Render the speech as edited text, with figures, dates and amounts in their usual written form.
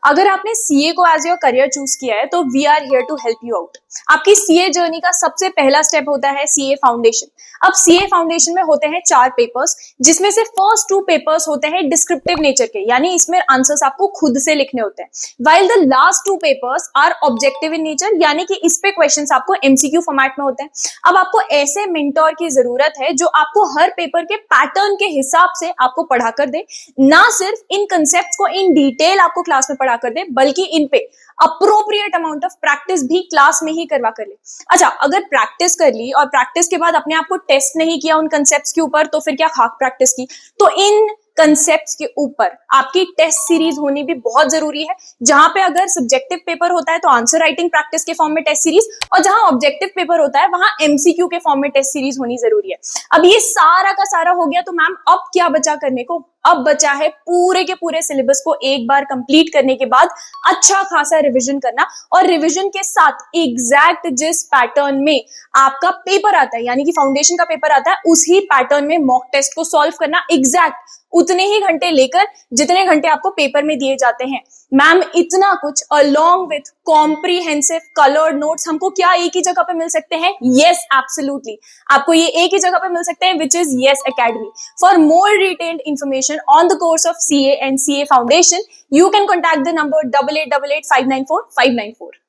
अगर आपने सीए को एज योर करियर चूज किया है तो we are here to help you out. आपकी सीए जर्नी का सबसे पहला स्टेप होता है सीए फाउंडेशन। अब सीए फाउंडेशन में होते हैं 4 पेपर्स, जिसमें से फर्स्ट 2 पेपर्स होते हैं डिस्क्रिप्टिव नेचर के, यानी इसमें आंसर्स आपको खुद से लिखने होते हैं, while the last 2 papers are objective in nature, यानी कि इस पे क्वेश्चंस आपको एमसीक्यू फॉर्मेट में होते हैं। अब आपको ऐसे मेंटोर की जरूरत है जो आपको हर पेपर के पैटर्न के हिसाब से आपको पढ़ा कर दे, ना सिर्फ इन कंसेप्ट को इन डिटेल आपको क्लास में पढ़ा कर दे, बल्कि इन पे अप्रोप्रिएट अमाउंट ऑफ प्रैक्टिस भी क्लास में ही करवा कर ले। अच्छा, अगर प्रैक्टिस कर ली और प्रैक्टिस के बाद अपने आप को टेस्ट नहीं किया उन कंसेप्ट्स के ऊपर, तो फिर क्या खाक प्रैक्टिस की। तो इन कंसेप्ट्स के ऊपर आपकी टेस्ट सीरीज होनी भी बहुत जरूरी है, जहां पे अगर सब्जेक्टिव पेपर होता है तो आंसर राइटिंग प्रैक्टिस के फॉर्म में टेस्ट सीरीज, और जहां ऑब्जेक्टिव पेपर होता है वहां एमसीक्यू के फॉर्म में टेस्ट सीरीज होनी जरूरी है। अब ये सारा का सारा हो गया, तो मैम अब क्या बचा करने को? अब बचा है पूरे के पूरे सिलेबस को एक बार कंप्लीट करने के बाद अच्छा खासा रिवीजन करना, और रिवीजन के साथ एग्जैक्ट जिस पैटर्न में आपका पेपर आता है, यानी कि फाउंडेशन का पेपर आता है, उसी पैटर्न में मॉक टेस्ट को सॉल्व करना, एग्जैक्ट उतने ही घंटे लेकर जितने घंटे आपको पेपर में दिए जाते हैं। मैम इतना कुछ along with comprehensive coloured notes हमको क्या एक ही जगह पे मिल सकते हैं? यस, एब्सोल्युटली, आपको ये एक ही जगह पे मिल सकते हैं, which is yes academy. For more detailed information on the course of CA and CA Foundation, you can contact the number 8888 594 594.